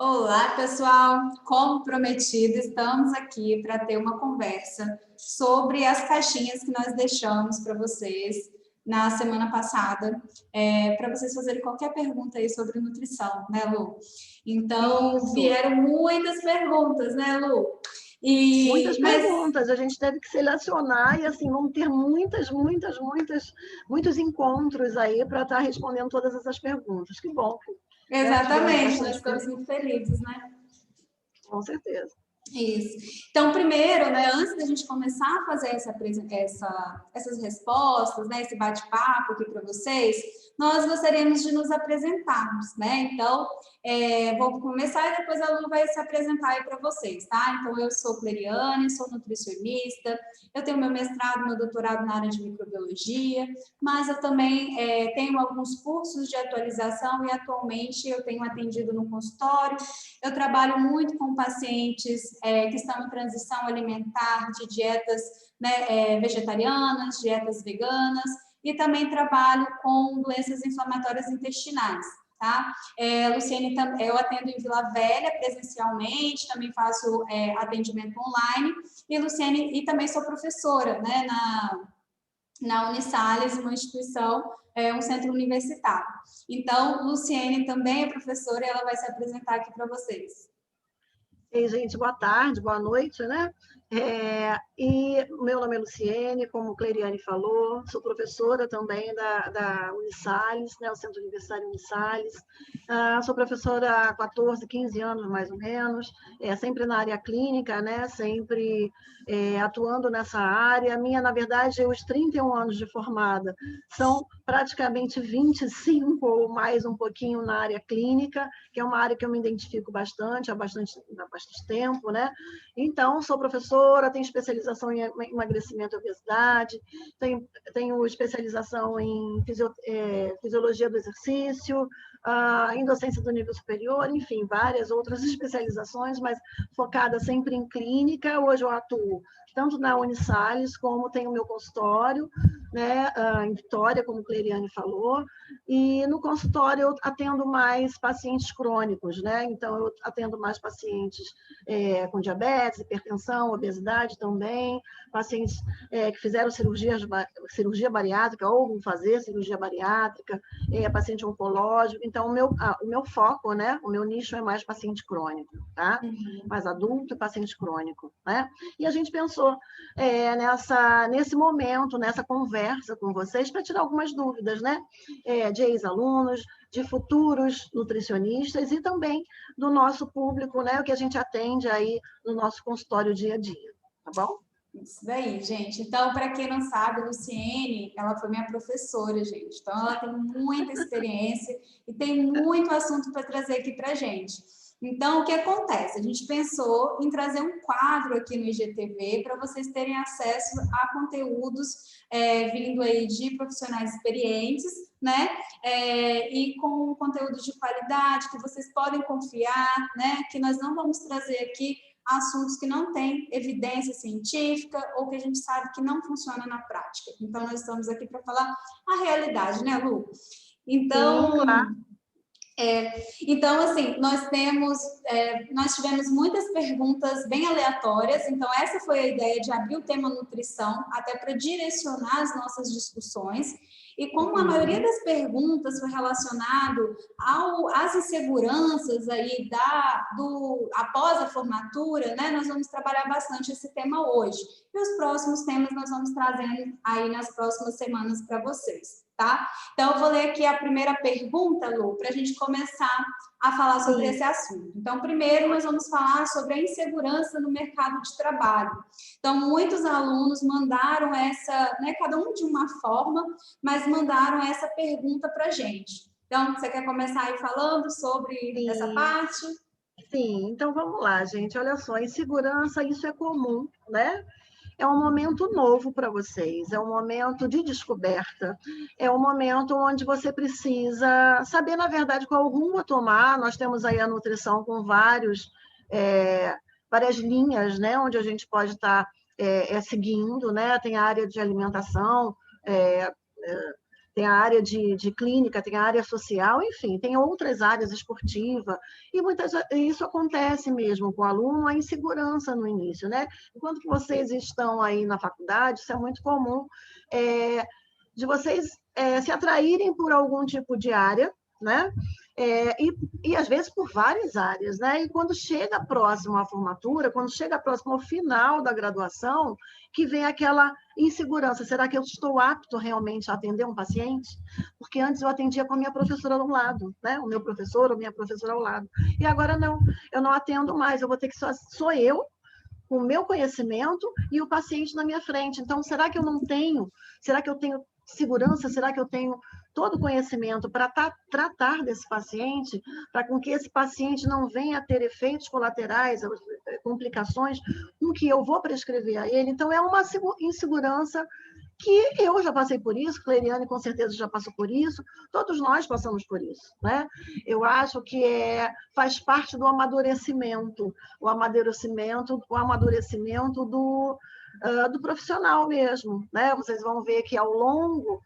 Olá, pessoal! Como prometido, estamos aqui para ter uma conversa sobre as caixinhas que nós deixamos para vocês na semana passada, para vocês fazerem qualquer pergunta aí sobre nutrição, né, Lu? Então, Isso, vieram muitas perguntas, né, Lu? muitas Mas perguntas. A gente teve que selecionar e assim vamos ter muitos encontros aí para estar respondendo todas essas perguntas. Que bom, né? Tivemos exatamente, nós bastante ficamos perguntas, muito felizes, né? com certeza. Isso. Então, primeiro, né, antes da gente começar a fazer essas respostas, né, esse bate-papo aqui para vocês, nós gostaríamos de nos apresentarmos, né? Então, vou começar e depois a Lu vai se apresentar aí para vocês, tá? Então, eu sou Cleriane, sou nutricionista, eu tenho meu mestrado, meu doutorado na área de microbiologia, mas eu também tenho alguns cursos de atualização e atualmente eu tenho atendido no consultório. Eu trabalho muito com pacientes que estão em transição alimentar de dietas, né, vegetarianas, dietas veganas, e também trabalho com doenças inflamatórias intestinais. Tá? Luciene, eu atendo em Vila Velha presencialmente, também faço atendimento online, e Luciene, e também sou professora, né, na Unisalles, uma instituição, um centro universitário. Então, Luciene também é professora e ela vai se apresentar aqui para vocês. Ei, gente, boa tarde, boa noite, né? E o meu nome é Luciene, como Cleriane falou, sou professora também da Unisalles, né, o Centro Universitário Unisalles. Sou professora há 14, 15 anos, mais ou menos, sempre na área clínica, né, sempre atuando nessa área. Na verdade, os 31 anos de formada são praticamente 25 ou mais um pouquinho na área clínica, que é uma área que eu me identifico bastante, há bastante tempo, né? Então, sou professora, tenho especialização em emagrecimento e obesidade, tenho especialização em fisiologia do exercício, em docência do nível superior, enfim, várias outras especializações, mas focada sempre em clínica. Hoje eu atuo tanto na Unisalles, como tenho meu consultório, né, em Vitória, como a Cleriane falou, e no consultório eu atendo mais pacientes crônicos, né? Então, eu atendo mais pacientes com diabetes, hipertensão, obesidade também, pacientes que fizeram cirurgia bariátrica ou vão fazer cirurgia bariátrica, paciente oncológico. Então, o meu foco, né? O meu nicho é mais paciente crônico, tá? Mais adulto e paciente crônico, né? E a gente pensou nesse momento, nessa conversa com vocês, para tirar algumas dúvidas, né? De ex-alunos, de futuros nutricionistas e também do nosso público, né? O que a gente atende aí no nosso consultório dia a dia, tá bom? Isso daí, gente. Então, para quem não sabe, Luciene, ela foi minha professora, gente. Então, ela tem muita experiência e tem muito assunto para trazer aqui para gente. Então, o que acontece? A gente pensou em trazer um quadro aqui no IGTV para vocês terem acesso a conteúdos vindo aí de profissionais experientes, né? E com conteúdo de qualidade, que vocês podem confiar, né? Que nós não vamos trazer aqui assuntos que não têm evidência científica ou que a gente sabe que não funciona na prática. Então, nós estamos aqui para falar a realidade, né, Lu? Sim, claro. Então, assim, nós tivemos muitas perguntas bem aleatórias, então essa foi a ideia de abrir o tema nutrição, até para direcionar as nossas discussões, e como a maioria das perguntas foi relacionado às inseguranças aí após a formatura, né, nós vamos trabalhar bastante esse tema hoje. E os próximos temas nós vamos trazendo aí nas próximas semanas para vocês, tá? Então, eu vou ler aqui a primeira pergunta, Lu, para a gente começar a falar sobre esse assunto. Então, primeiro, nós vamos falar sobre a insegurança no mercado de trabalho. Então, muitos alunos mandaram né, cada um de uma forma, mas mandaram essa pergunta para a gente. Então, você quer começar aí falando sobre essa parte? Sim, então vamos lá, gente. Olha só, insegurança, isso é comum, né? É um momento novo para vocês, é um momento de descoberta, é um momento onde você precisa saber, na verdade, qual rumo a tomar. Nós temos aí a nutrição com várias linhas, né, onde a gente pode estar seguindo, né? Tem a área de alimentação, tem a área de clínica, tem a área social, enfim, tem outras áreas, esportiva, e isso acontece mesmo com o aluno, a insegurança no início, né? Enquanto que vocês estão aí na faculdade, isso é muito comum, de vocês se atraírem por algum tipo de área, né? E às vezes por várias áreas, né? E quando chega próximo à formatura, quando chega próximo ao final da graduação, que vem aquela insegurança, será que eu estou apto realmente a atender um paciente? Porque antes eu atendia com a minha professora ao lado, né? O meu professor ou minha professora ao lado. E agora não, eu não atendo mais, eu vou ter que sou eu, com o meu conhecimento e o paciente na minha frente. Então, será que eu não tenho? Será que eu tenho segurança? Será que eu tenho todo o conhecimento para tratar desse paciente, para com que esse paciente não venha a ter efeitos colaterais, complicações com que eu vou prescrever a ele? Então, é uma insegurança que eu já passei por isso, Cleiriane com certeza já passou por isso, todos nós passamos por isso, né? Eu acho que faz parte do amadurecimento, o amadurecimento do profissional mesmo, né? Vocês vão ver que ao longo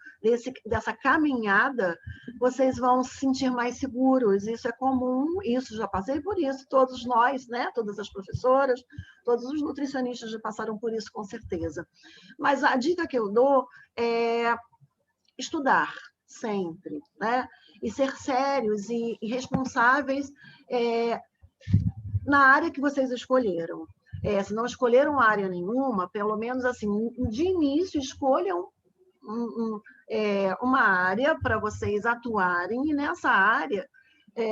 dessa caminhada, vocês vão se sentir mais seguros, isso é comum, isso já passei por isso, todos nós, né? Todas as professoras, todos os nutricionistas já passaram por isso, com certeza. Mas a dica que eu dou é estudar sempre, né? E ser sérios e responsáveis na área que vocês escolheram. Se não escolheram área nenhuma, pelo menos assim, de início, escolham uma área para vocês atuarem, e nessa área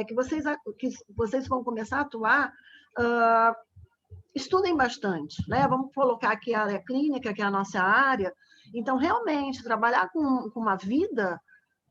que vocês vão começar a atuar, estudem bastante, né? Vamos colocar aqui a área clínica, que é a nossa área. Então, realmente, trabalhar com uma vida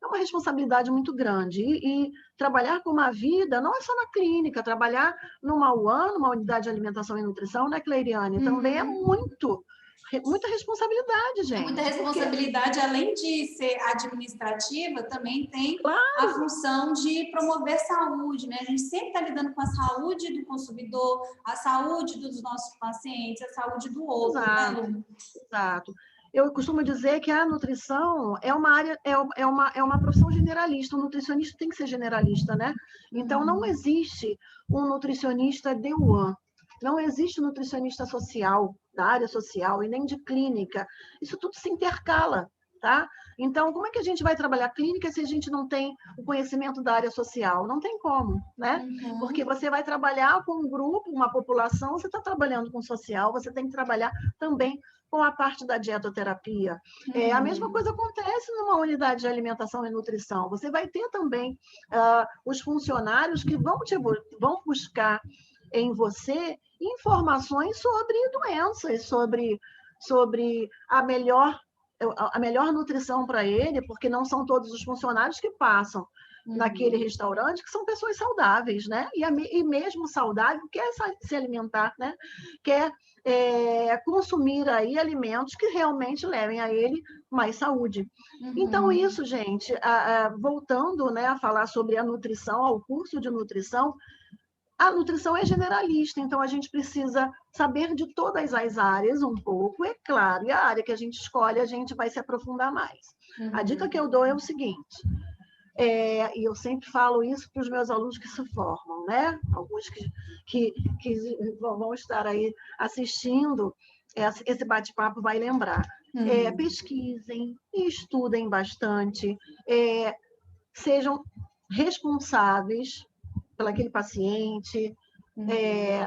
é uma responsabilidade muito grande. E trabalhar com uma vida não é só na clínica, trabalhar numa UAN, numa unidade de alimentação e nutrição, né, Cleiriane? Também é muita responsabilidade, gente. Muita responsabilidade, além de ser administrativa, também tem a função de promover saúde, né? A gente sempre está lidando com a saúde do consumidor, a saúde dos nossos pacientes, a saúde do outro, exato, né, Lu? Exato. Eu costumo dizer que a nutrição é uma área, é uma profissão generalista. O nutricionista tem que ser generalista, né? Então, não existe um nutricionista de UAN, não existe nutricionista social, da área social, e nem de clínica. Isso tudo se intercala, tá? Então, como é que a gente vai trabalhar clínica se a gente não tem o conhecimento da área social? Não tem como, né? Porque você vai trabalhar com um grupo, uma população, você está trabalhando com social, você tem que trabalhar também com a parte da dietoterapia. A mesma coisa acontece numa unidade de alimentação e nutrição. Você vai ter também os funcionários que vão buscar em você informações sobre doenças, sobre a melhor nutrição para ele, porque não são todos os funcionários que passam naquele restaurante que são pessoas saudáveis, né? E mesmo saudável quer se alimentar, né? Quer consumir aí alimentos que realmente levem a ele mais saúde. Então, isso, gente, voltando, né, a falar sobre a nutrição, ao curso de nutrição, a nutrição é generalista, então a gente precisa saber de todas as áreas um pouco, é claro, e a área que a gente escolhe, a gente vai se aprofundar mais. A dica que eu dou é o seguinte, e eu sempre falo isso para os meus alunos que se formam, né? Alguns que vão estar aí assistindo, esse bate-papo vai lembrar. Pesquisem, estudem bastante, sejam responsáveis pelaquele paciente,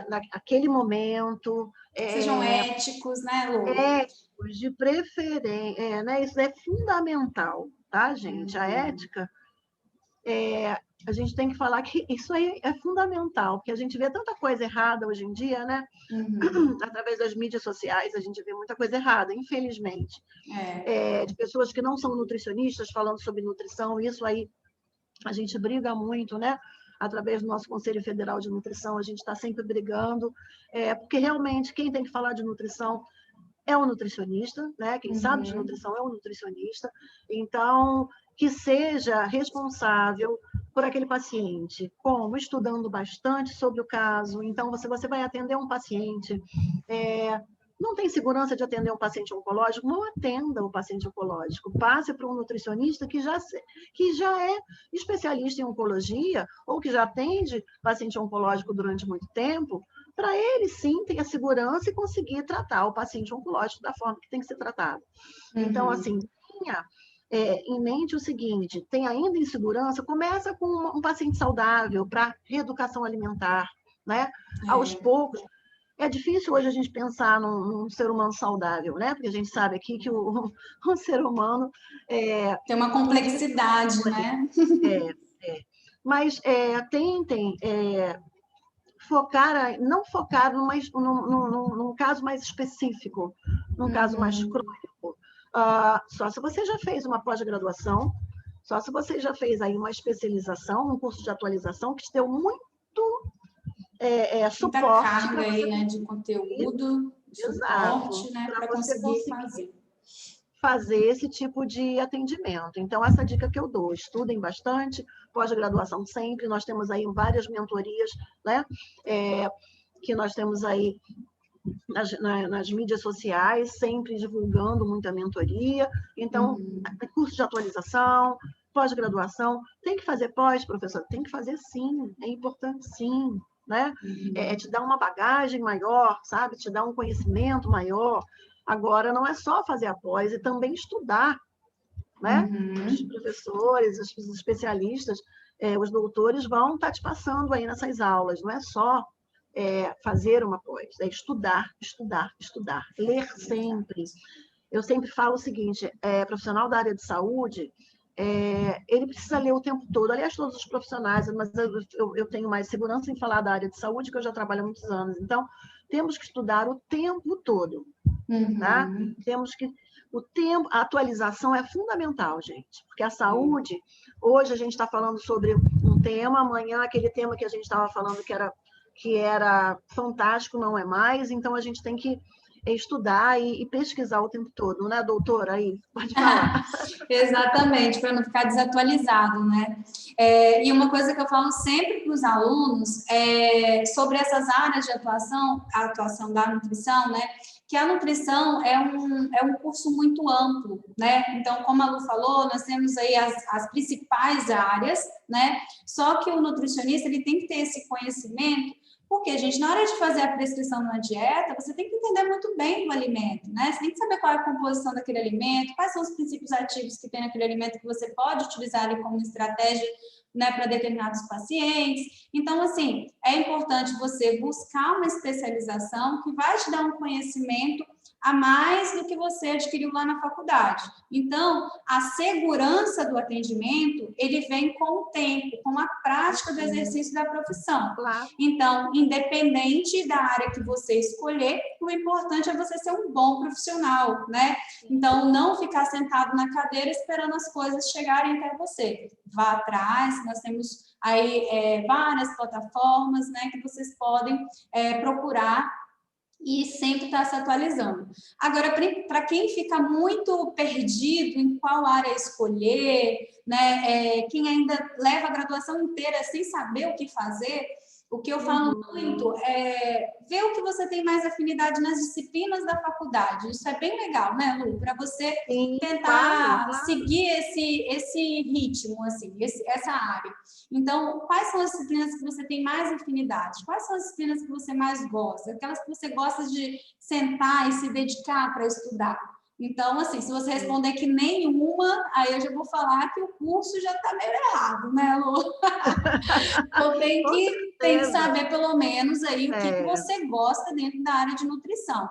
naquele momento. Sejam éticos, né, Lu? Éticos, de preferência, né? Isso é fundamental, tá, gente? A ética, a gente tem que falar que isso aí é fundamental, porque a gente vê tanta coisa errada hoje em dia, né? Através das mídias sociais, a gente vê muita coisa errada, infelizmente. De pessoas que não são nutricionistas falando sobre nutrição, isso aí a gente briga muito, né? Através do nosso Conselho Federal de Nutrição, a gente está sempre brigando, porque realmente quem tem que falar de nutrição é o nutricionista, né? Quem sabe de nutrição é o nutricionista. Então, que seja responsável por aquele paciente, como estudando bastante sobre o caso. Então, você vai atender um paciente, Não tem segurança de atender um paciente oncológico? Não atenda o paciente oncológico. Passe para um nutricionista que já é especialista em oncologia ou que já atende paciente oncológico durante muito tempo, para ele sim ter a segurança e conseguir tratar o paciente oncológico da forma que tem que ser tratado. Então, assim, tenha em mente o seguinte, tem ainda insegurança, começa com um paciente saudável para reeducação alimentar, né? Aos poucos. É difícil hoje a gente pensar num ser humano saudável, né? Porque a gente sabe aqui que o ser humano... tem uma complexidade, né? Mas tentem não focar num caso mais específico, num caso mais crônico. Só se você já fez uma pós-graduação, só se você já fez aí uma especialização, um curso de atualização que te deu muito suporte. Muita carga aí, né, de conteúdo, suporte, né, para conseguir fazer esse tipo de atendimento. Então, essa dica que eu dou, estudem bastante, pós-graduação sempre, nós temos aí várias mentorias, né, que nós temos aí nas mídias sociais, sempre divulgando muita mentoria. Então, curso de atualização, pós-graduação, tem que fazer pós, professor? Tem que fazer sim, é importante sim, né? Te dar uma bagagem maior, sabe? Te dar um conhecimento maior. Agora, não é só fazer a pós, e também estudar, né? Os professores, os especialistas, os doutores vão estar te passando aí nessas aulas, não é só fazer uma pós, é estudar, estudar, estudar, ler sempre. Eu sempre falo o seguinte, profissional da área de saúde, ele precisa ler o tempo todo, aliás, todos os profissionais, mas eu tenho mais segurança em falar da área de saúde, que eu já trabalho há muitos anos, então, temos que estudar o tempo todo, tá? Temos que... a atualização é fundamental, gente, porque a saúde, hoje a gente está falando sobre um tema, amanhã aquele tema que a gente estava falando que era fantástico, não é mais, então a gente tem que estudar e pesquisar o tempo todo, né, doutora? Aí, pode falar. Exatamente, para não ficar desatualizado, né? E uma coisa que eu falo sempre para os alunos é sobre essas áreas de atuação, a atuação da nutrição, né? Que a nutrição é um curso muito amplo, né? Então, como a Lu falou, nós temos aí as principais áreas, né? Só que o nutricionista, ele tem que ter esse conhecimento. Porque, gente, na hora de fazer a prescrição de uma dieta, você tem que entender muito bem do alimento, né? Você tem que saber qual é a composição daquele alimento, quais são os princípios ativos que tem naquele alimento que você pode utilizar ali como estratégia, né, para determinados pacientes. Então, assim, é importante você buscar uma especialização que vai te dar um conhecimento a mais do que você adquiriu lá na faculdade. Então, a segurança do atendimento, ele vem com o tempo, com a prática do exercício da profissão. Claro. Então, independente da área que você escolher, o importante é você ser um bom profissional, né? Então, não ficar sentado na cadeira esperando as coisas chegarem até você. Vá atrás, nós temos aí várias plataformas, né, que vocês podem procurar e sempre está se atualizando. Agora, para quem fica muito perdido em qual área escolher, né, quem ainda leva a graduação inteira sem saber o que fazer, o que eu falo muito é ver o que você tem mais afinidade nas disciplinas da faculdade. Isso é bem legal, né, Lu? Para você tentar seguir esse ritmo, assim, essa área. Então, quais são as disciplinas que você tem mais afinidade? Quais são as disciplinas que você mais gosta? Aquelas que você gosta de sentar e se dedicar para estudar. Então, assim, se você responder que nenhuma, aí eu já vou falar que o curso já está meio errado, né, Lu? Então, tem que saber, pelo menos, aí o que você gosta dentro da área de nutrição.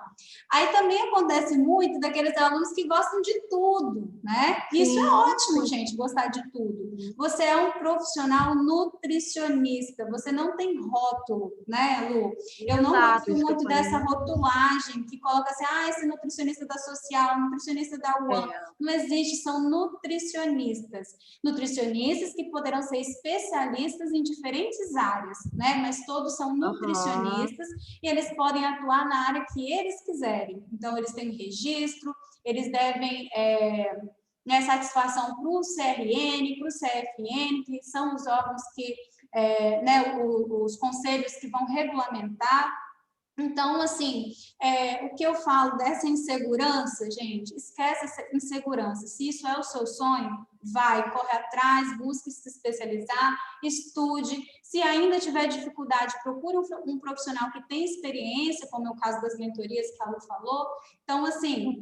Aí também acontece muito daqueles alunos que gostam de tudo, né? Isso é ótimo, gente, gostar de tudo. Você é um profissional nutricionista, você não tem rótulo, né, Lu? Eu não gosto muito dessa rotulagem que coloca assim, esse nutricionista da social, nutricionista da UAM. Não existe, são nutricionistas. Nutricionistas que poderão ser especialistas em diferentes áreas, né? Mas todos são nutricionistas e eles podem atuar na área que eles quiserem. Então, eles têm registro, eles devem satisfação para o CRN, para o CFN, que são os órgãos que, os conselhos que vão regulamentar. Então, assim, o que eu falo dessa insegurança, gente, esquece essa insegurança. Se isso é o seu sonho, vai, corre atrás, busque se especializar, estude. Se ainda tiver dificuldade, procure um profissional que tem experiência, como é o caso das mentorias que a Lu falou. Então, assim,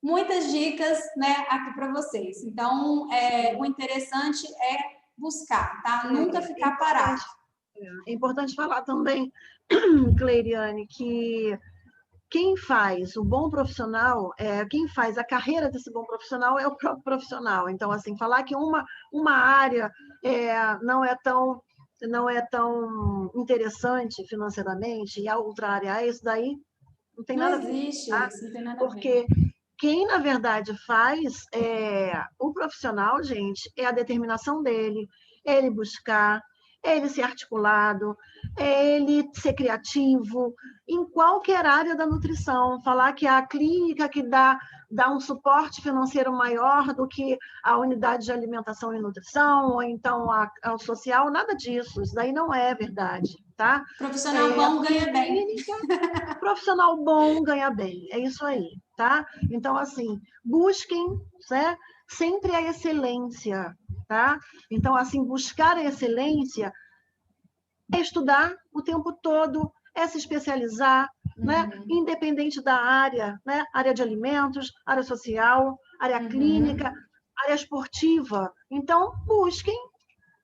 muitas dicas, né, aqui para vocês. Então, o interessante é buscar, tá? Nunca ficar parado. É importante falar também, Cleiriane, que quem faz o bom profissional, quem faz a carreira desse bom profissional é o próprio profissional. Então, assim, falar que uma área não é tão interessante financeiramente e a outra área isso daí não tem Não nada a ver. existe Tá? isso, não tem nada a ver. Porque quem, na verdade, faz o profissional, gente, é a determinação dele, é ele buscar, é ele ser articulado, é ele ser criativo, em qualquer área da nutrição. Falar que é a clínica que dá um suporte financeiro maior do que a unidade de alimentação e nutrição, ou então ao social, nada disso. Isso daí não é verdade, tá? Profissional bom ganha bem. Profissional bom ganha bem, é isso aí, tá? Então, assim, busquem, né, sempre a excelência, tá? Então, assim, buscar a excelência é estudar o tempo todo, é se especializar, né? Independente da área, né? Área de alimentos, área social, área clínica, área esportiva. Então, busquem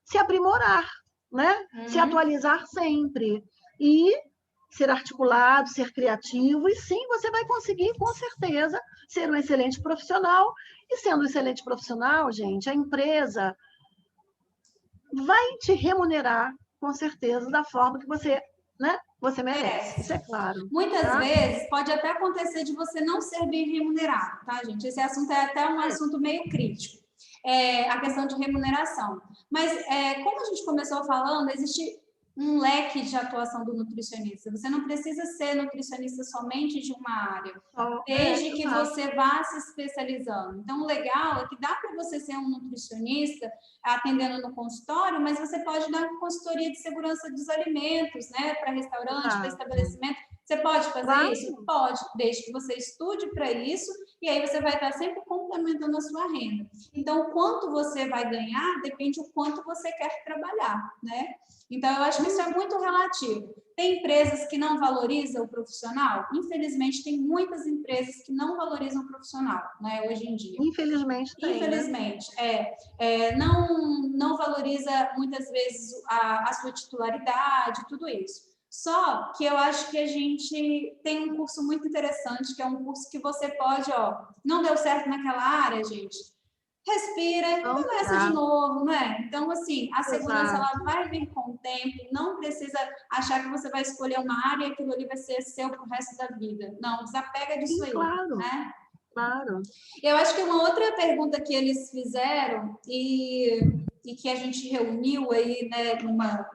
se aprimorar, né? Se atualizar sempre. E ser articulado, ser criativo, e sim, você vai conseguir, com certeza, ser um excelente profissional. E sendo um excelente profissional, gente, a empresa vai te remunerar, com certeza, da forma que você, né, você merece. Isso é claro. Muitas tá? vezes pode até acontecer de você não ser bem remunerado, tá, gente? Esse assunto é até um assunto meio crítico, a questão de remuneração. Mas, como a gente começou falando, existe um leque de atuação do nutricionista. Você não precisa ser nutricionista somente de uma área, desde que você vá se especializando. Então, o legal é que dá para você ser um nutricionista atendendo no consultório, mas você pode dar consultoria de segurança dos alimentos, né, para restaurante, para estabelecimento. Você pode fazer isso? Pode, desde que você estude para isso, e aí você vai estar sempre complementando a sua renda. Então, o quanto você vai ganhar depende do quanto você quer trabalhar, né? Então, eu acho que isso é muito relativo. Tem empresas que não valorizam o profissional? Infelizmente, tem muitas empresas que não valorizam o profissional, né, hoje em dia. Infelizmente tem, Infelizmente, não valoriza muitas vezes a sua titularidade, tudo isso. Só que eu acho que a gente tem um curso muito interessante, que é um curso que você pode, não deu certo naquela área, gente, respira e começa de novo, né? Então, assim, a segurança ela vai vir com o tempo, não precisa achar que você vai escolher uma área e aquilo ali vai ser seu pro resto da vida. Não, desapega disso aí, né? Claro. Eu acho que uma outra pergunta que eles fizeram e que a gente reuniu aí, né,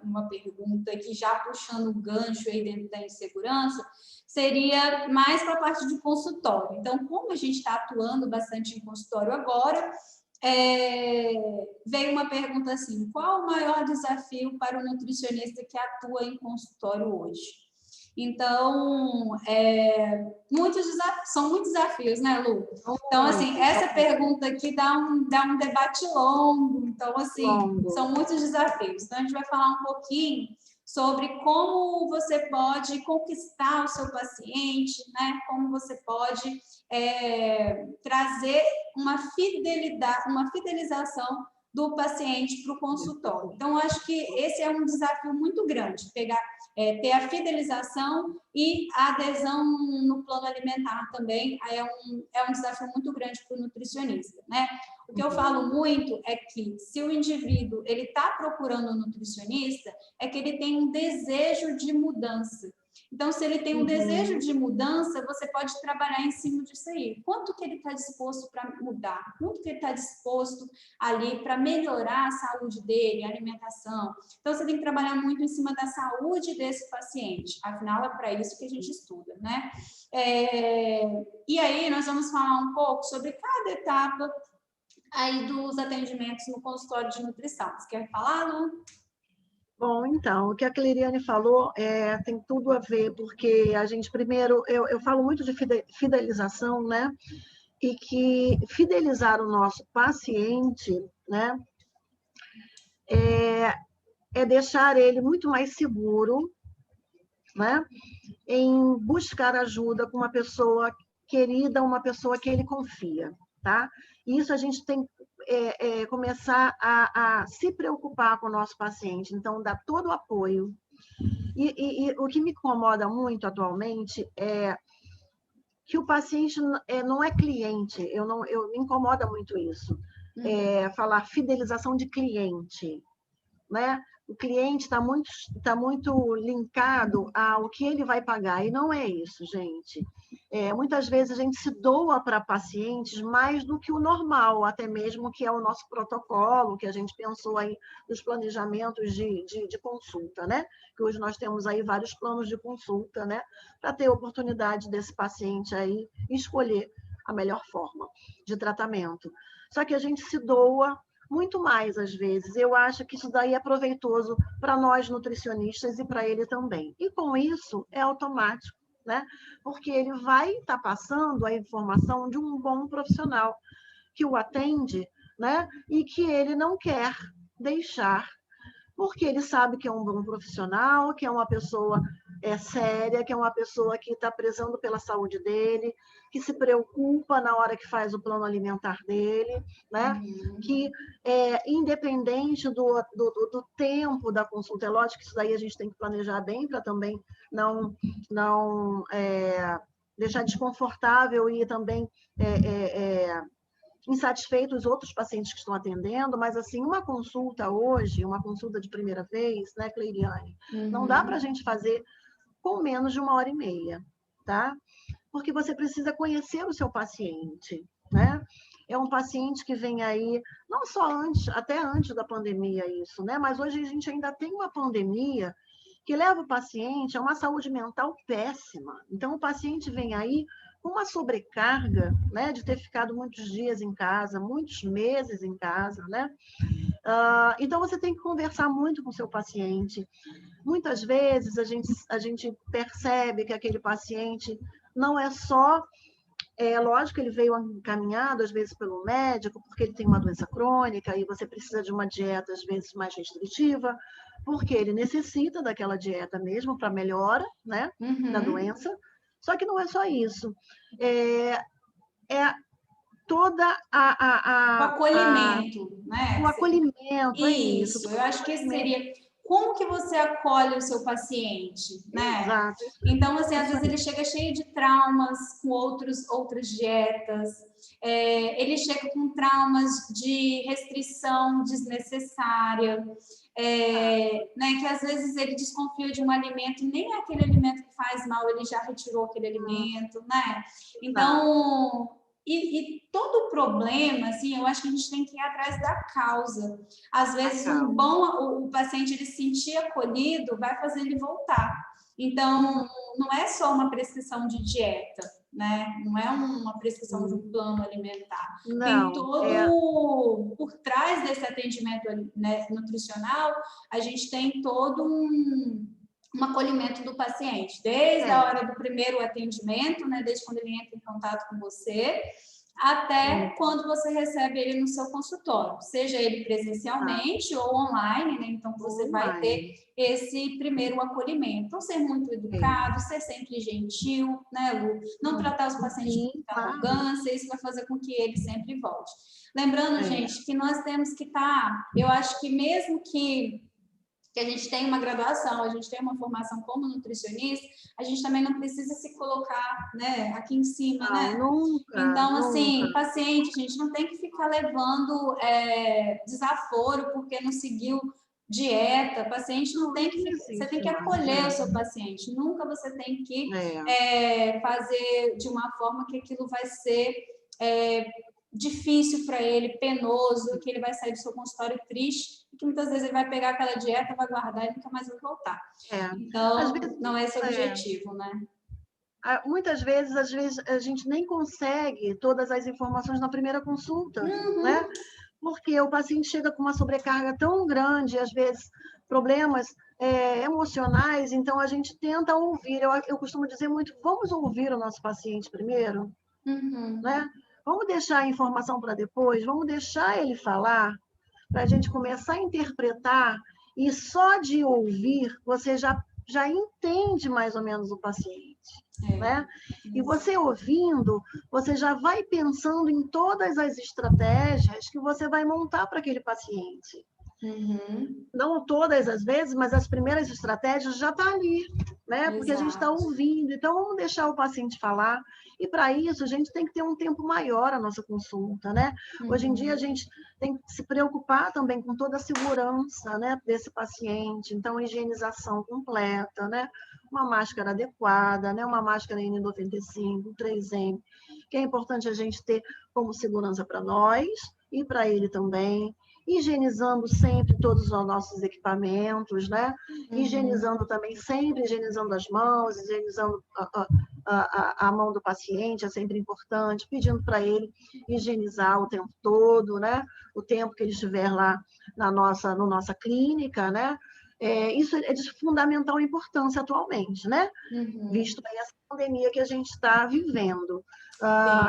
uma pergunta que já puxando o gancho aí dentro da insegurança, seria mais para a parte de consultório. Então, como a gente está atuando bastante em consultório agora, veio uma pergunta assim: qual o maior desafio para o nutricionista que atua em consultório hoje? Então, são muitos desafios, né, Lu? Então, assim, essa pergunta aqui dá um debate longo. Então, assim, são muitos desafios. Então, a gente vai falar um pouquinho sobre como você pode conquistar o seu paciente, né? Como você pode trazer uma fidelização do paciente para o consultório. Então, acho que esse é um desafio muito grande, ter a fidelização e a adesão no plano alimentar também é um desafio muito grande para o nutricionista, né? O que eu falo muito é que se o indivíduo ele está procurando um nutricionista, é que ele tem um desejo de mudança. Então, se ele tem um desejo de mudança, você pode trabalhar em cima disso aí. Quanto que ele está disposto para mudar? Quanto que ele está disposto ali para melhorar a saúde dele, a alimentação? Então, você tem que trabalhar muito em cima da saúde desse paciente. Afinal, é para isso que a gente estuda, né? E aí, nós vamos falar um pouco sobre cada etapa aí dos atendimentos no consultório de nutrição. Você quer falar, Lu? Bom, então, o que a Cleriane falou tem tudo a ver, porque a gente, primeiro, eu falo muito de fidelização, né? E que fidelizar o nosso paciente, né? É deixar ele muito mais seguro, né? Em buscar ajuda com uma pessoa querida, uma pessoa que ele confia, tá? E isso a gente tem que começar a se preocupar com o nosso paciente, então dar todo o apoio. E o que me incomoda muito atualmente é que o paciente não é cliente, me incomoda muito isso. Falar fidelização de cliente, né? O cliente tá muito linkado ao que ele vai pagar, e não é isso, gente. Muitas vezes a gente se doa para pacientes mais do que o normal, até mesmo que é o nosso protocolo, que a gente pensou aí nos planejamentos de consulta, né? Que hoje nós temos aí vários planos de consulta, né? Para ter a oportunidade desse paciente aí escolher a melhor forma de tratamento. Só que a gente se doa muito mais, às vezes. Eu acho que isso daí é proveitoso para nós nutricionistas e para ele também. E com isso é automático, né? Porque ele vai estar passando a informação de um bom profissional que o atende, né? E que ele não quer deixar, porque ele sabe que é um bom profissional, que é uma pessoa séria, que é uma pessoa que está prezando pela saúde dele, que se preocupa na hora que faz o plano alimentar dele, né? Que independente do tempo da consulta, é lógico que isso daí a gente tem que planejar bem para também não deixar desconfortável e também insatisfeitos os outros pacientes que estão atendendo, mas assim, uma consulta hoje, uma consulta de primeira vez, né, Cleiriane, não dá para a gente fazer com menos de 1h30, tá? Porque você precisa conhecer o seu paciente, né? É um paciente que vem aí, não só até antes da pandemia isso, né? Mas hoje a gente ainda tem uma pandemia que leva o paciente a uma saúde mental péssima. Então, o paciente vem aí com uma sobrecarga, né? De ter ficado muitos dias em casa, muitos meses em casa, né? Então, você tem que conversar muito com o seu paciente. Muitas vezes a gente percebe que aquele paciente não é só... lógico que ele veio encaminhado, às vezes, pelo médico, porque ele tem uma doença crônica e você precisa de uma dieta, às vezes, mais restritiva, porque ele necessita daquela dieta mesmo para melhora, né, da doença. Só que não é só isso. Toda o acolhimento, né? O acolhimento, isso. Eu acho que esse seria... Como que você acolhe o seu paciente, né? Exato. Então, assim, às vezes ele chega cheio de traumas com outras dietas, ele chega com traumas de restrição desnecessária, né? Que às vezes ele desconfia de um alimento e nem é aquele alimento que faz mal, ele já retirou aquele alimento, né? Então... E todo problema, assim, eu acho que a gente tem que ir atrás da causa. Às vezes, o paciente ele se sentir acolhido vai fazer ele voltar. Então, não é só uma prescrição de dieta, né? Não é uma prescrição de um plano alimentar. Não, tem todo... Por trás desse atendimento, né, nutricional, a gente tem todo um acolhimento do paciente, desde a hora do primeiro atendimento, né, desde quando ele entra em contato com você, até quando você recebe ele no seu consultório, seja ele presencialmente ou online, né? Então você vai ter esse primeiro acolhimento. Então, ser muito educado, ser sempre gentil, né, Lu? Não tratar os pacientes com muita arrogância, isso vai fazer com que ele sempre volte. Lembrando, gente, que nós temos que estar, eu acho que mesmo que a gente tem uma graduação, a gente tem uma formação como nutricionista, a gente também não precisa se colocar, né, aqui em cima, né? Nunca, então, assim, paciente, a gente não tem que ficar levando desaforo porque não seguiu dieta. Paciente não tem que ficar, você tem que acolher o seu paciente. Nunca você tem que fazer de uma forma que aquilo vai ser difícil para ele, penoso, que ele vai sair do seu consultório triste, que muitas vezes ele vai pegar aquela dieta, vai guardar e nunca mais vai voltar. Então, às vezes, não é esse o objetivo, né? Muitas vezes, às vezes, a gente nem consegue todas as informações na primeira consulta, né? Porque o paciente chega com uma sobrecarga tão grande, às vezes problemas emocionais, então a gente tenta ouvir. Eu costumo dizer muito, vamos ouvir o nosso paciente primeiro, né? Vamos deixar a informação para depois, vamos deixar ele falar, para a gente começar a interpretar, e só de ouvir, você já entende mais ou menos o paciente. Né? E você ouvindo, você já vai pensando em todas as estratégias que você vai montar para aquele paciente. Não todas as vezes, mas as primeiras estratégias já estão ali, né? Porque a gente está ouvindo. Então, vamos deixar o paciente falar. E, para isso, a gente tem que ter um tempo maior a nossa consulta, né? Hoje em dia, a gente tem que se preocupar também com toda a segurança, né, desse paciente. Então, higienização completa, né? Uma máscara adequada, né? Uma máscara N95, 3M, que é importante a gente ter como segurança para nós e para ele também. Higienizando sempre todos os nossos equipamentos, né? Higienizando também, sempre higienizando as mãos, higienizando a mão do paciente, é sempre importante, pedindo para ele higienizar o tempo todo, né? O tempo que ele estiver lá na nossa clínica, né? Isso é de fundamental importância atualmente, né? Visto aí essa pandemia que a gente está vivendo.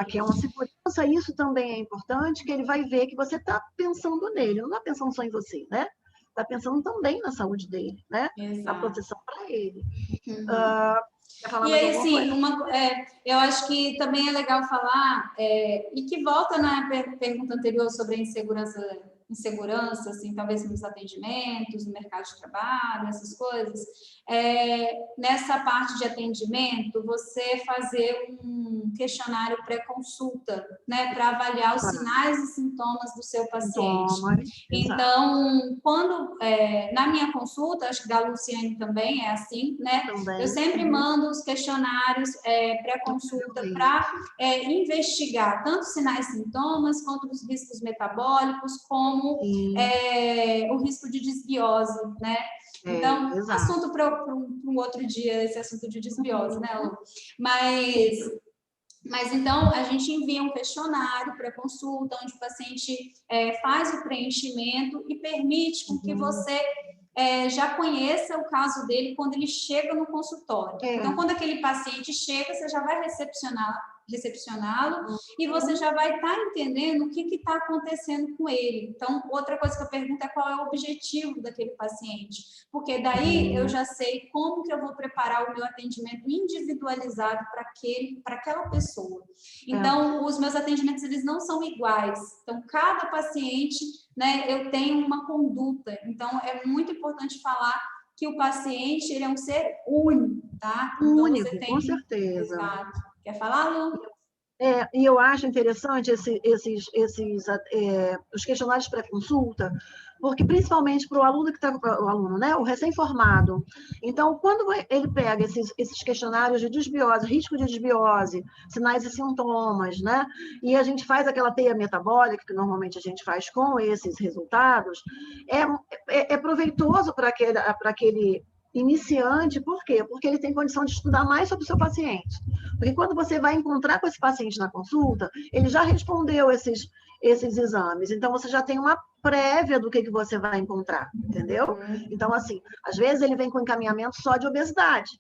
Que é uma segurança, isso também é importante, que ele vai ver que você está pensando nele, não está pensando só em você, né? Está pensando também na saúde dele, né? Na proteção para ele. Quer falar e mais aí, alguma assim, coisa? eu acho que também é legal falar, e que volta na pergunta anterior sobre a insegurança, assim, talvez nos atendimentos, no mercado de trabalho, essas coisas. Nessa parte de atendimento, você fazer um questionário pré-consulta, né, para avaliar os sinais e sintomas do seu paciente. Então, quando, na minha consulta, acho que da Luciane também é assim, né, eu sempre mando os questionários pré-consulta para investigar tanto sinais e sintomas, quanto os riscos metabólicos, como o risco de desbiose, né? Então, assunto para um outro dia, esse assunto de desbiose, né, Lu? Mas então, a gente envia um questionário para consulta, onde o paciente faz o preenchimento e permite com que você já conheça o caso dele quando ele chega no consultório. Então, quando aquele paciente chega, você já vai recepcioná-lo e você já vai estar entendendo o que está acontecendo com ele. Então, outra coisa que eu pergunto é qual é o objetivo daquele paciente, porque daí eu já sei como que eu vou preparar o meu atendimento individualizado para aquela pessoa. Então, os meus atendimentos, eles não são iguais. Então, cada paciente, né, eu tenho uma conduta. Então, é muito importante falar que o paciente, ele é um ser único, tá? Então, único, você tem... com certeza. Exato. Quer falar, Lu? E eu acho interessante os questionários pré-consulta, porque principalmente para o aluno que está, o aluno, né, o recém-formado. Então, quando ele pega esses questionários de desbiose, risco de desbiose, sinais e sintomas, né, e a gente faz aquela teia metabólica, que normalmente a gente faz com esses resultados, é proveitoso para aquele iniciante, por quê? Porque ele tem condição de estudar mais sobre o seu paciente. Porque quando você vai encontrar com esse paciente na consulta, ele já respondeu esses exames, então você já tem uma prévia do que você vai encontrar, entendeu? Então, assim, às vezes ele vem com encaminhamento só de obesidade.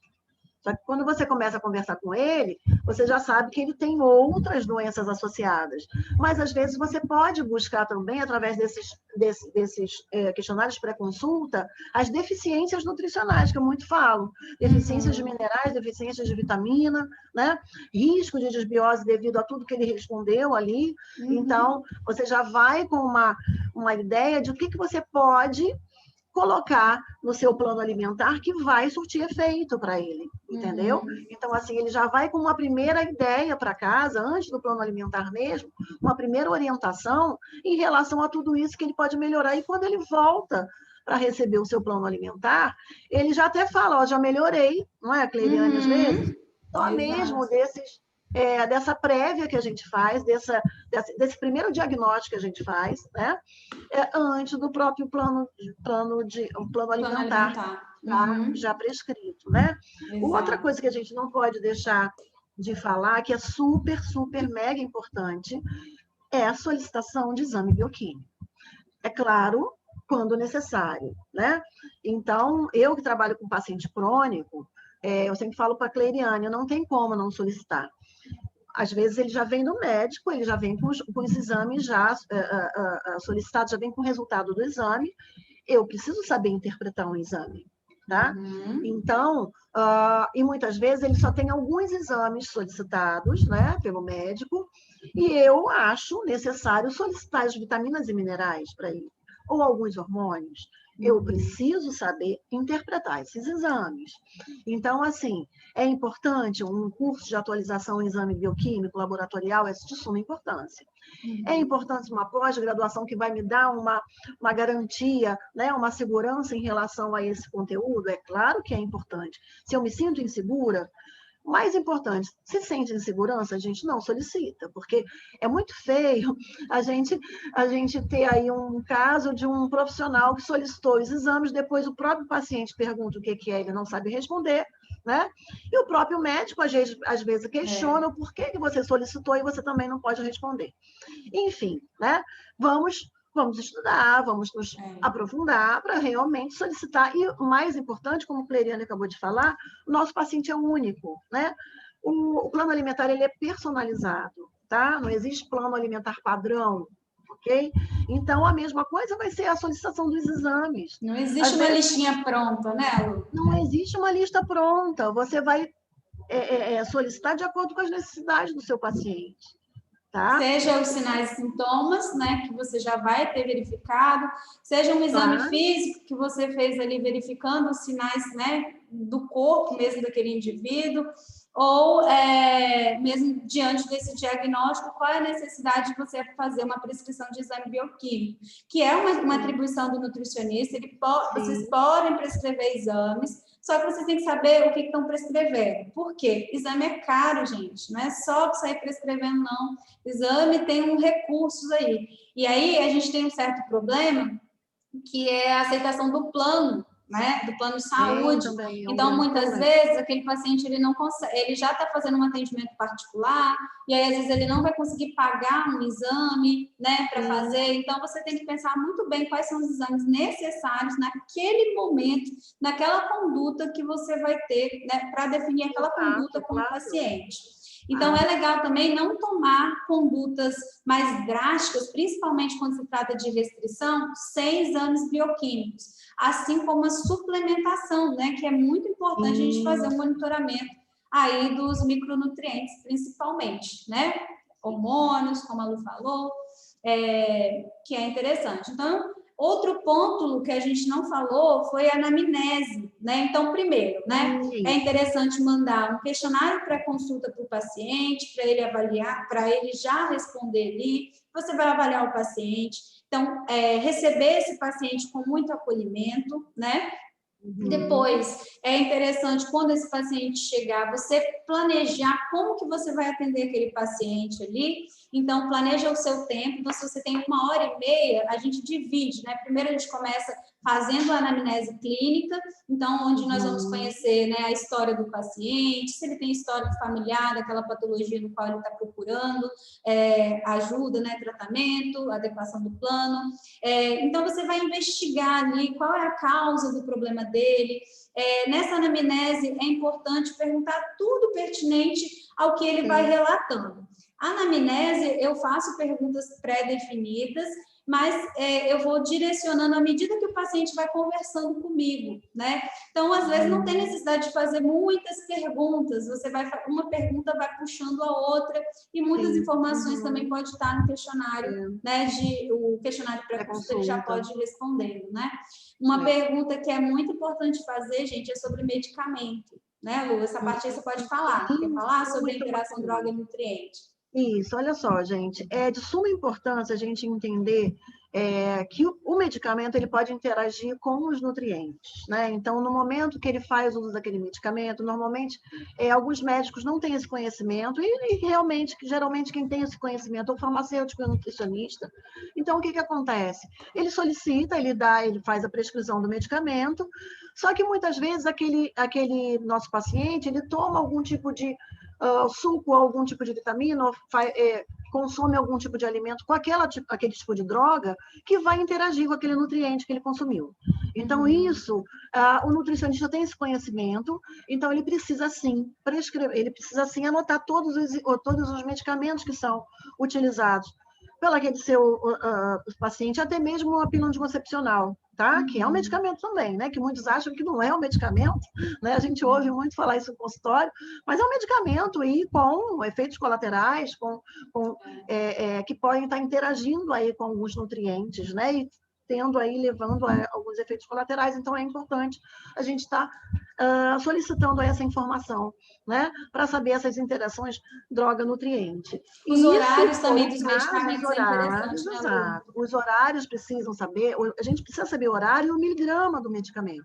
Só que quando você começa a conversar com ele, você já sabe que ele tem outras doenças associadas. Mas, às vezes, você pode buscar também, através desses questionários pré-consulta, as deficiências nutricionais, que eu muito falo. Deficiências de minerais, deficiências de vitamina, né? Risco de desbiose devido a tudo que ele respondeu ali. Então, você já vai com uma ideia de o que você pode colocar no seu plano alimentar que vai surtir efeito para ele, entendeu? Então, assim, ele já vai com uma primeira ideia para casa, antes do plano alimentar mesmo, uma primeira orientação em relação a tudo isso que ele pode melhorar. E quando ele volta para receber o seu plano alimentar, ele já até fala, já melhorei, não é, Cleiriane, às vezes? Só mesmo dessa prévia que a gente faz, desse primeiro diagnóstico que a gente faz, né? Antes do próprio plano alimentar já prescrito, né? Outra coisa que a gente não pode deixar de falar, que é super, super, mega importante, é a solicitação de exame bioquímico. É claro quando necessário, né? Então, eu que trabalho com paciente crônico, eu sempre falo para a Cleiriane, não tem como não solicitar. Às vezes ele já vem do médico, ele já vem com os exames já solicitados, já vem com o resultado do exame. Eu preciso saber interpretar um exame, tá? Uhum. Então, e muitas vezes ele só tem alguns exames solicitados, né, pelo médico, e eu acho necessário solicitar as vitaminas e minerais para ele, ou alguns hormônios. Eu preciso saber interpretar esses exames. Então, assim, é importante um curso de atualização em exame bioquímico, laboratorial, é de suma importância. É importante uma pós-graduação que vai me dar uma garantia, né, uma segurança em relação a esse conteúdo? É claro que é importante. Se eu me sinto insegura, mais importante, se sente insegurança, a gente não solicita, porque é muito feio a gente ter aí um caso de um profissional que solicitou os exames, depois o próprio paciente pergunta o que é, ele não sabe responder, né? E o próprio médico, às vezes questiona o porquê que você solicitou e você também não pode responder. Enfim, né? Vamos estudar, vamos nos aprofundar para realmente solicitar. E o mais importante, como a Cleiriane acabou de falar, o nosso paciente é único, né? O plano alimentar ele é personalizado, tá? Não existe plano alimentar padrão, ok? Então, a mesma coisa vai ser a solicitação dos exames. Não existe uma listinha pronta, né, Lu? Não existe uma lista pronta. Você vai solicitar de acordo com as necessidades do seu paciente. Tá? Seja os sinais e sintomas, né, que você já vai ter verificado, seja um exame físico que você fez ali verificando os sinais, né, do corpo mesmo daquele indivíduo, ou mesmo diante desse diagnóstico, qual é a necessidade de você fazer uma prescrição de exame bioquímico, que é uma atribuição do nutricionista. Vocês podem prescrever exames, só que vocês têm que saber o que estão prescrevendo. Por quê? Exame é caro, gente. Não é só sair prescrevendo, não. Exame tem recursos aí. E aí a gente tem um certo problema, que é a aceitação do plano, né? Do plano de saúde. Então, muitas vezes, aquele paciente ele não consegue, ele já está fazendo um atendimento particular, e aí, às vezes, ele não vai conseguir pagar um exame, né, para fazer. Então, você tem que pensar muito bem quais são os exames necessários naquele momento, naquela conduta que você vai ter, né, para definir aquela conduta com o paciente. Então, é legal também não tomar condutas mais drásticas, principalmente quando se trata de restrição, sem exames bioquímicos, assim como a suplementação, né, que é muito importante a gente fazer um monitoramento aí dos micronutrientes, principalmente, né, hormônios, como a Lu falou, que é interessante. Então, outro ponto que a gente não falou foi a anamnese, né? Então, primeiro, né? É interessante mandar um questionário para consulta para o paciente, para ele avaliar, para ele já responder ali. Você vai avaliar o paciente. Então, receber esse paciente com muito acolhimento, né? Depois, é interessante, quando esse paciente chegar, você planejar como que você vai atender aquele paciente ali. Então, planeja o seu tempo. Então, se você tem 1h30, a gente divide, né? Primeiro, a gente começa fazendo a anamnese clínica, então, onde nós vamos conhecer, né, a história do paciente, se ele tem histórico familiar, daquela patologia no qual ele está procurando ajuda, né, tratamento, adequação do plano. Então, você vai investigar ali qual é a causa do problema dele. Nessa anamnese, é importante perguntar tudo pertinente ao que ele vai relatando. A anamnese, eu faço perguntas pré-definidas, mas eu vou direcionando à medida que o paciente vai conversando comigo, né? Então, às vezes, não tem necessidade de fazer muitas perguntas, uma pergunta vai puxando a outra, e muitas informações também pode estar no questionário, né? O questionário pré-consulta ele já pode ir respondendo, né? Uma pergunta que é muito importante fazer, gente, é sobre medicamento, né, Lu? Essa parte aí você pode falar. Quer falar sobre a interação droga e nutriente? Isso, olha só, gente, é de suma importância a gente entender que o medicamento ele pode interagir com os nutrientes, né? Então, no momento que ele faz uso daquele medicamento, normalmente alguns médicos não têm esse conhecimento e realmente, geralmente quem tem esse conhecimento é o farmacêutico e o nutricionista. Então, o que acontece? Ele solicita, ele faz a prescrição do medicamento, só que muitas vezes aquele nosso paciente, ele toma algum tipo de suco, algum tipo de vitamina, consome algum tipo de alimento com aquele tipo de droga que vai interagir com aquele nutriente que ele consumiu. Então, isso, o nutricionista tem esse conhecimento, então ele precisa sim prescrever, ele precisa sim anotar todos os medicamentos que são utilizados pelo aquele seu paciente, até mesmo uma pílula anticoncepcional, tá? Que é um medicamento também, né? Que muitos acham que não é um medicamento, né? A gente ouve muito falar isso no consultório, mas é um medicamento aí com efeitos colaterais, que podem estar interagindo aí com alguns nutrientes, né? E tendo aí, levando a alguns efeitos colaterais. Então, é importante a gente estar solicitando essa informação, né? Para saber essas interações droga-nutriente. Os horários também dos medicamentos é interessante, né, Lu? Exato. Os horários precisam saber, a gente precisa saber o horário e o miligrama do medicamento.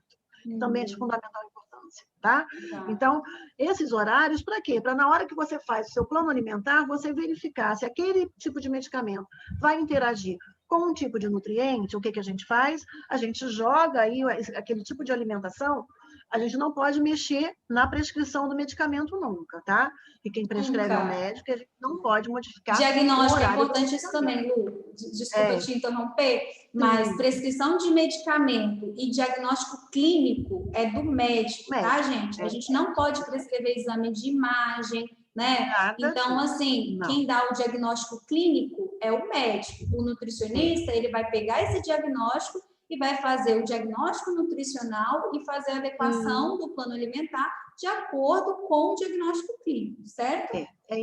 Também é de fundamental importância, tá? Então, esses horários, para quê? Para na hora que você faz o seu plano alimentar, você verificar se aquele tipo de medicamento vai interagir com um tipo de nutriente. O que a gente faz? A gente joga aí aquele tipo de alimentação. A gente não pode mexer na prescrição do medicamento nunca, tá? E quem prescreve é o médico, a gente não pode modificar. Diagnóstico, é importante isso também, Lu. Desculpa te interromper, mas prescrição de medicamento e diagnóstico clínico é do médico, tá, gente? A gente não pode prescrever exame de imagem, né? Então, assim, quem dá o diagnóstico clínico é o médico. O nutricionista, ele vai pegar esse diagnóstico e vai fazer o diagnóstico nutricional e fazer a adequação do plano alimentar de acordo com o diagnóstico clínico, certo? É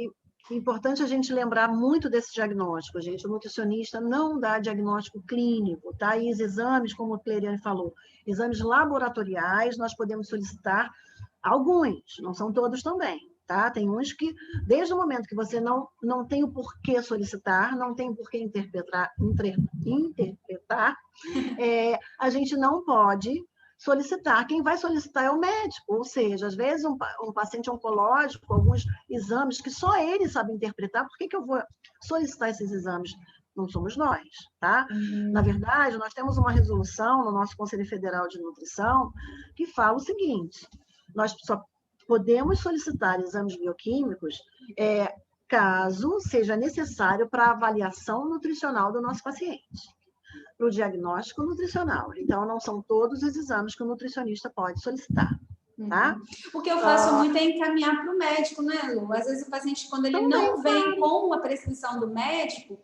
importante a gente lembrar muito desse diagnóstico, gente. O nutricionista não dá diagnóstico clínico, tá? E os exames, como a Cleriane falou, exames laboratoriais, nós podemos solicitar alguns, não são todos também. Tá? Tem uns que, desde o momento que você não tem o porquê solicitar, não tem o porquê interpretar, a gente não pode solicitar. Quem vai solicitar é o médico, ou seja, às vezes um paciente oncológico, alguns exames que só ele sabe interpretar, por que eu vou solicitar esses exames? Não somos nós, tá? Na verdade, nós temos uma resolução no nosso Conselho Federal de Nutrição que fala o seguinte: nós só podemos solicitar exames bioquímicos caso seja necessário para a avaliação nutricional do nosso paciente, para o diagnóstico nutricional. Então, não são todos os exames que o nutricionista pode solicitar. Tá? O que eu faço muito é encaminhar para o médico, né, Lu? Às vezes o paciente, quando ele não vem com a prescrição do médico,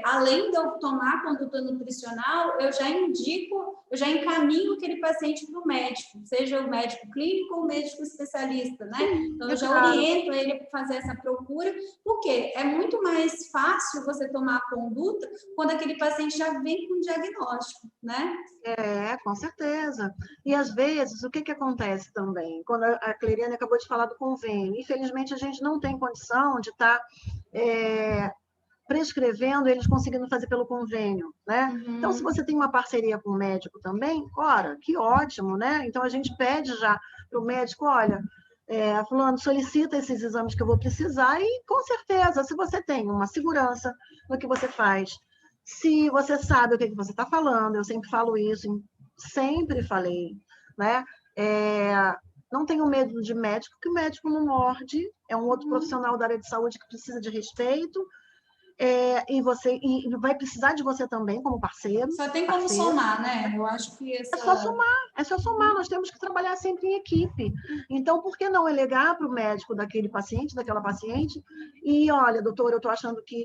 além de eu tomar conduta nutricional, eu já encaminho aquele paciente para o médico, seja o médico clínico ou o médico especialista, né? Então, eu já oriento ele a fazer essa procura, porque é muito mais fácil você tomar a conduta quando aquele paciente já vem com diagnóstico, né? Com certeza. E, às vezes, o que acontece também? Quando a Cleriane acabou de falar do convênio, infelizmente, a gente não tem condição de estar prescrevendo, eles conseguindo fazer pelo convênio, né? Então, se você tem uma parceria com o médico também, ora, que ótimo, né? Então, a gente pede já para o médico, olha, fulano, solicita esses exames que eu vou precisar e, com certeza, se você tem uma segurança no que você faz, se você sabe o que você está falando, eu sempre falo isso, sempre falei, né? Não tenho medo de médico, que o médico não morde, é um outro profissional da área de saúde que precisa de respeito, e vai precisar de você também como parceiro. Só tem como somar, né? Eu acho que é só somar, nós temos que trabalhar sempre em equipe. Então, por que não alegar para o médico daquele paciente, daquela paciente, e olha, doutor, eu estou achando que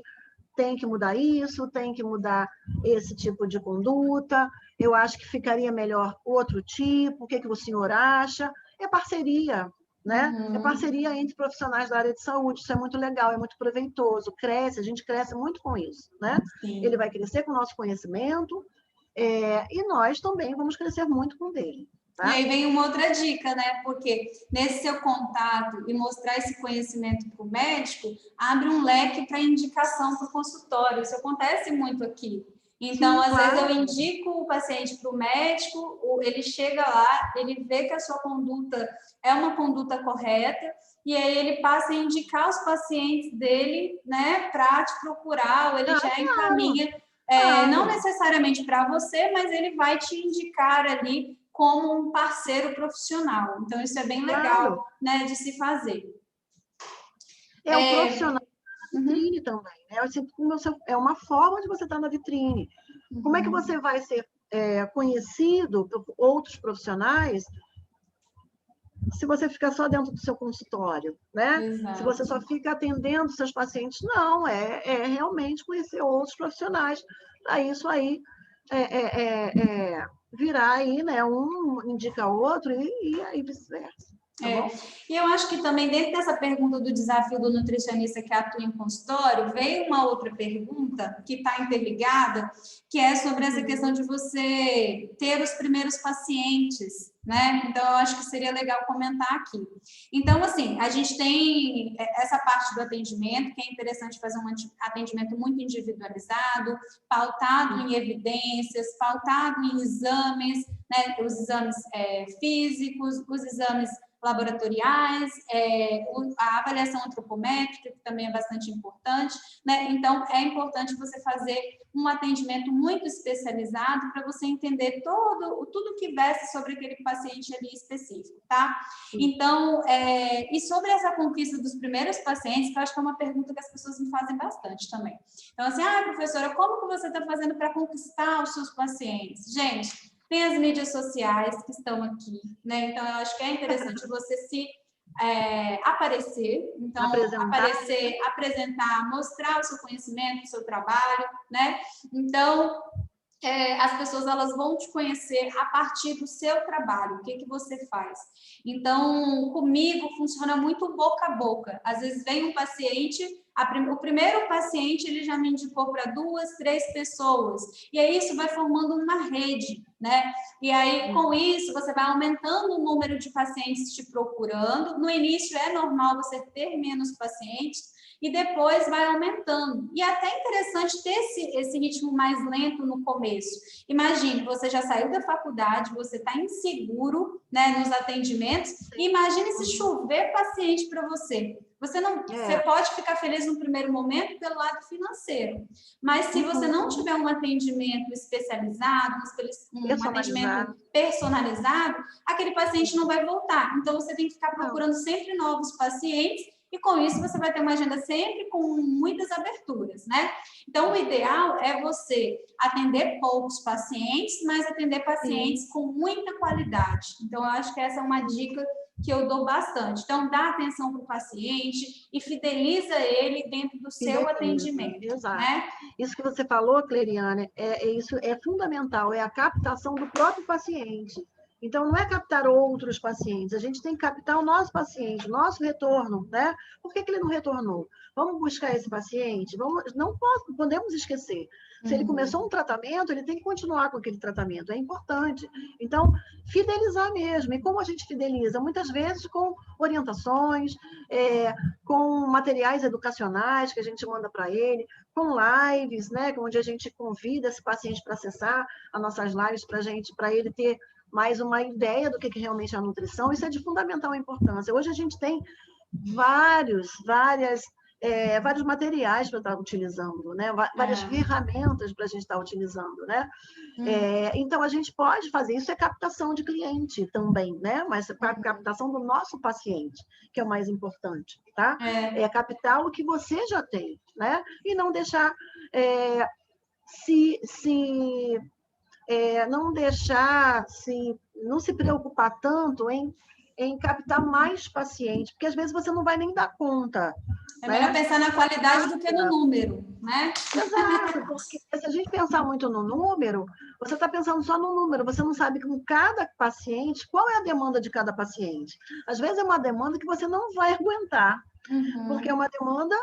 tem que mudar isso, tem que mudar esse tipo de conduta, eu acho que ficaria melhor outro tipo, o que o senhor acha? É parceria, né? É parceria entre profissionais da área de saúde, isso é muito legal, é muito proveitoso, a gente cresce muito com isso, né? Sim. Ele vai crescer com o nosso conhecimento, e nós também vamos crescer muito com o dele. Tá? E aí vem uma outra dica, né? Porque nesse seu contato e mostrar esse conhecimento para o médico, abre um leque para indicação para o consultório. Isso acontece muito aqui. Então, às vezes, eu indico o paciente para o médico, ele chega lá, ele vê que a sua conduta é uma conduta correta, e aí ele passa a indicar os pacientes dele, né, para te procurar, ou ele já encaminha, não necessariamente para você, mas ele vai te indicar ali como um parceiro profissional. Então, isso é bem legal, né, de se fazer. O profissional vitrine também, né? Assim, é uma forma de você estar na vitrine. Como é que você vai ser conhecido por outros profissionais se você ficar só dentro do seu consultório, né? Exato. Se você só fica atendendo seus pacientes, não, realmente conhecer outros profissionais. Para isso aí virar aí, né? Um indica outro e aí vice-versa. Tá bom? E eu acho que também dentro dessa pergunta do desafio do nutricionista que atua em consultório, veio uma outra pergunta que está interligada, que é sobre essa questão de você ter os primeiros pacientes, né? Então, eu acho que seria legal comentar aqui. Então, assim, a gente tem essa parte do atendimento, que é interessante fazer um atendimento muito individualizado, pautado em evidências, pautado em exames, né? Os exames físicos, os exames laboratoriais, a avaliação antropométrica, que também é bastante importante, né? Então, é importante você fazer um atendimento muito especializado para você entender tudo que versa sobre aquele paciente ali específico, tá? Então, e sobre essa conquista dos primeiros pacientes, que eu acho que é uma pergunta que as pessoas me fazem bastante também. Então, assim, professora, como que você está fazendo para conquistar os seus pacientes? Gente, tem as mídias sociais que estão aqui, né? Então, eu acho que é interessante você se aparecer, então, apresentar, mostrar o seu conhecimento, o seu trabalho, né? Então, as pessoas elas vão te conhecer a partir do seu trabalho, o que você faz. Então, comigo funciona muito boca a boca. Às vezes vem um paciente, o primeiro paciente ele já me indicou para 2, 3 pessoas, e aí isso vai formando uma rede, né? E aí, com isso, você vai aumentando o número de pacientes te procurando. No início é normal você ter menos pacientes, e depois vai aumentando. E é até interessante ter esse ritmo mais lento no começo. Imagine, você já saiu da faculdade, você está inseguro, né, nos atendimentos, e imagine se chover paciente para você. Você pode ficar feliz no primeiro momento pelo lado financeiro, mas se você não tiver um atendimento especializado, um atendimento personalizado, aquele paciente não vai voltar. Então, você tem que ficar procurando sempre novos pacientes, e com isso você vai ter uma agenda sempre com muitas aberturas, né? Então, o ideal é você atender poucos pacientes, mas atender pacientes com muita qualidade. Então, eu acho que essa é uma dica que eu dou bastante. Então, dá atenção para o paciente e fideliza ele dentro do seu atendimento. Exato. Né? Isso que você falou, Cleriane, isso é fundamental, é a captação do próprio paciente. Então, não é captar outros pacientes, a gente tem que captar o nosso paciente, o nosso retorno, né? Por que ele não retornou? Vamos buscar esse paciente? Não podemos esquecer. Se ele começou um tratamento, ele tem que continuar com aquele tratamento, é importante. Então, fidelizar mesmo. E como a gente fideliza? Muitas vezes com orientações, com materiais educacionais que a gente manda para ele, com lives, né? Onde a gente convida esse paciente para acessar as nossas lives para ele ter mais uma ideia do que realmente é a nutrição. Isso é de fundamental importância. Hoje a gente tem vários materiais para estar utilizando, né? Várias ferramentas para a gente estar utilizando, né? Então, a gente pode fazer isso, é captação de cliente também, né? Mas a captação do nosso paciente, que é o mais importante, tá? É captar o que você já tem, né? E não deixar não se preocupar tanto em captar mais pacientes, porque às vezes você não vai nem dar conta. É melhor pensar na qualidade do que no número, né? Exato, porque se a gente pensar muito no número, você está pensando só no número, você não sabe com cada paciente, qual é a demanda de cada paciente. Às vezes é uma demanda que você não vai aguentar, porque é uma demanda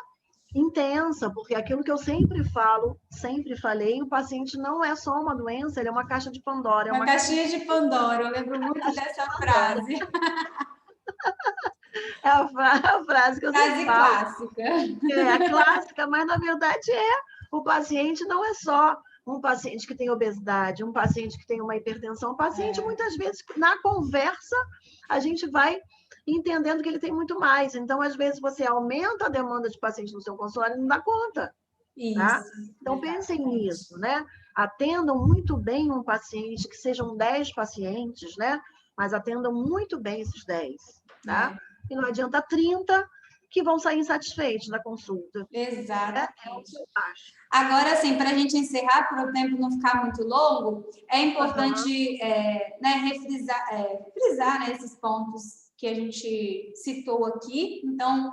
intensa, porque aquilo que eu sempre falei, o paciente não é só uma doença, ele é uma caixa de Pandora. É uma caixinha de Pandora, eu lembro muito dessa frase. É a frase que eu sempre falo. Clássica. É clássica, mas na verdade o paciente não é só um paciente que tem obesidade, um paciente que tem uma hipertensão, muitas vezes, na conversa, a gente vai entendendo que ele tem muito mais. Então, às vezes, você aumenta a demanda de paciente no seu consultório e não dá conta. Isso, tá? Então, pensem nisso, né? Atendam muito bem um paciente, que sejam 10 pacientes, né? Mas atendam muito bem esses 10, tá? E não adianta 30 que vão sair insatisfeitos da consulta. Exatamente. É o que eu acho. Agora, assim, para a gente encerrar, para o tempo não ficar muito longo, é importante né, frisar né, esses pontos que a gente citou aqui. Então,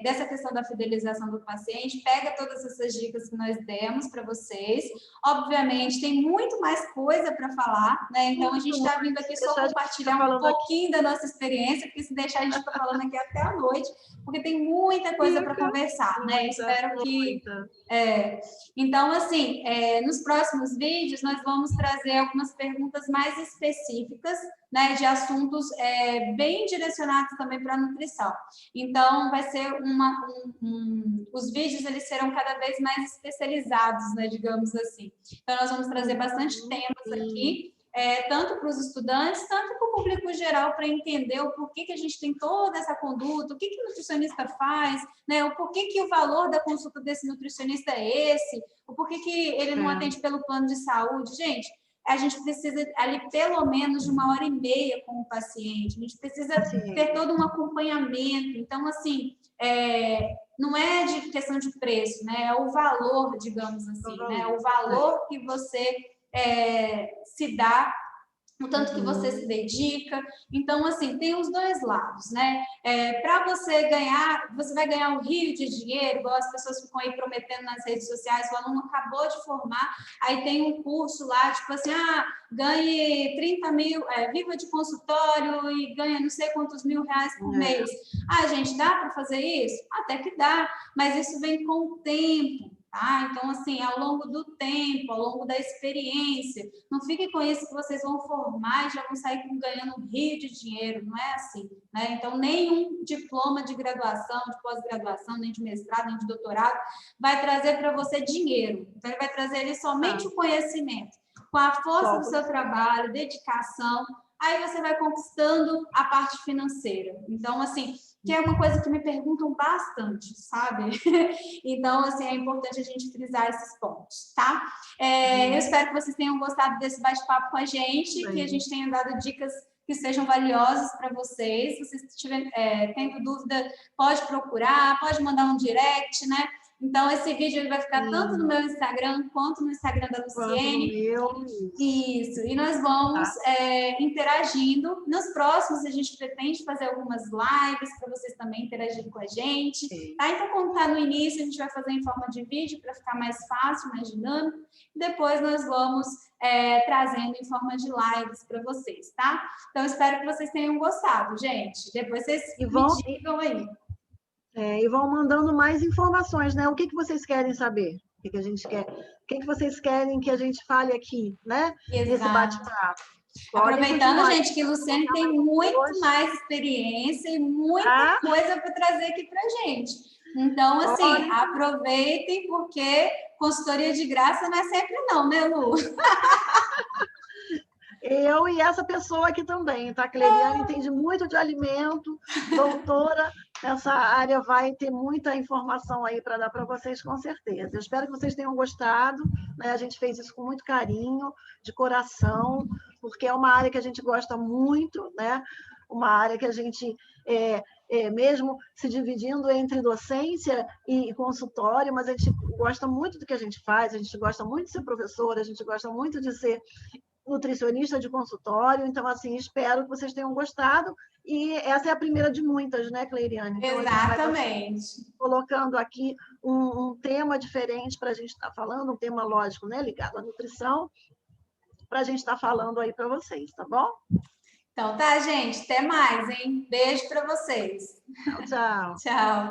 dessa questão da fidelização do paciente, pega todas essas dicas que nós demos para vocês. Obviamente, tem muito mais coisa para falar, né? Então, a gente está vindo aqui só compartilhar um pouquinho da nossa experiência, porque se deixar, a gente está falando aqui até a noite, porque tem muita coisa para conversar, né? Espero que... Então, assim, nos próximos vídeos, nós vamos trazer algumas perguntas mais específicas, né, de assuntos bem direcionados também para a nutrição. Então, vai ser os vídeos, eles serão cada vez mais especializados, né, digamos assim. Então, nós vamos trazer bastante temas aqui, tanto para os estudantes, tanto para o público geral, para entender o porquê que a gente tem toda essa conduta, o que o nutricionista faz, né, o porquê que o valor da consulta desse nutricionista é esse, o porquê que ele não atende pelo plano de saúde. Gente, a gente precisa ali pelo menos de 1h30 com o paciente, a gente precisa ter todo um acompanhamento. Então, assim, não é de questão de preço, né? É o valor, digamos assim, né? O valor que você se dá, o tanto que você se dedica. Então, assim, tem os dois lados, né? Para você ganhar, você vai ganhar um rio de dinheiro, igual as pessoas ficam aí prometendo nas redes sociais, o aluno acabou de formar, aí tem um curso lá, tipo assim, ganhe 30 mil, viva de consultório e ganha não sei quantos R$1.000 por mês. Gente, dá para fazer isso? Até que dá, mas isso vem com o tempo. Então, assim, ao longo do tempo, ao longo da experiência, não fique com isso que vocês vão formar e já vão sair ganhando um rio de dinheiro, não é assim, né? Então, nenhum diploma de graduação, de pós-graduação, nem de mestrado, nem de doutorado, vai trazer para você dinheiro. Então, ele vai trazer ali somente o conhecimento, com a força do seu trabalho, dedicação, aí você vai conquistando a parte financeira. Então, assim, que é uma coisa que me perguntam bastante, sabe? Então, assim, é importante a gente frisar esses pontos, tá? Eu espero que vocês tenham gostado desse bate-papo com a gente, que a gente tenha dado dicas que sejam valiosas para vocês. Se vocês estiverem tendo dúvida, pode procurar, pode mandar um direct, né? Então, esse vídeo ele vai ficar tanto no meu Instagram quanto no Instagram da Luciene. Isso. E nós vamos interagindo. Nos próximos, a gente pretende fazer algumas lives para vocês também interagirem com a gente. Tá? Então, como está no início, a gente vai fazer em forma de vídeo para ficar mais fácil, mais dinâmico. Depois, nós vamos trazendo em forma de lives para vocês, tá? Então, espero que vocês tenham gostado, gente. Depois vocês me digam aí. E vão mandando mais informações, né? O que vocês querem saber? O que a gente quer? O que vocês querem que a gente fale aqui, né? Nesse bate-papo. Aproveitando, gente, que Luciene tem muito mais experiência e muita coisa para trazer aqui para a gente. Então, assim, aproveitem, porque consultoria de graça não é sempre não, né, Lu? Eu e essa pessoa aqui também, tá? A Cleriane entende muito de alimento, doutora, essa área vai ter muita informação aí para dar para vocês, com certeza. Eu espero que vocês tenham gostado, né? A gente fez isso com muito carinho, de coração, porque é uma área que a gente gosta muito, né? Uma área que a gente, mesmo se dividindo entre docência e consultório, mas a gente gosta muito do que a gente faz, a gente gosta muito de ser professora, a gente gosta muito de ser nutricionista de consultório. Então, assim, espero que vocês tenham gostado. E essa é a primeira de muitas, né, Cleiriane? Então, exatamente. Colocando aqui um tema diferente para a gente estar falando, um tema lógico, né, ligado à nutrição, para a gente estar falando aí para vocês, tá bom? Então, tá, gente? Até mais, hein? Beijo para vocês. Tchau, tchau. Tchau.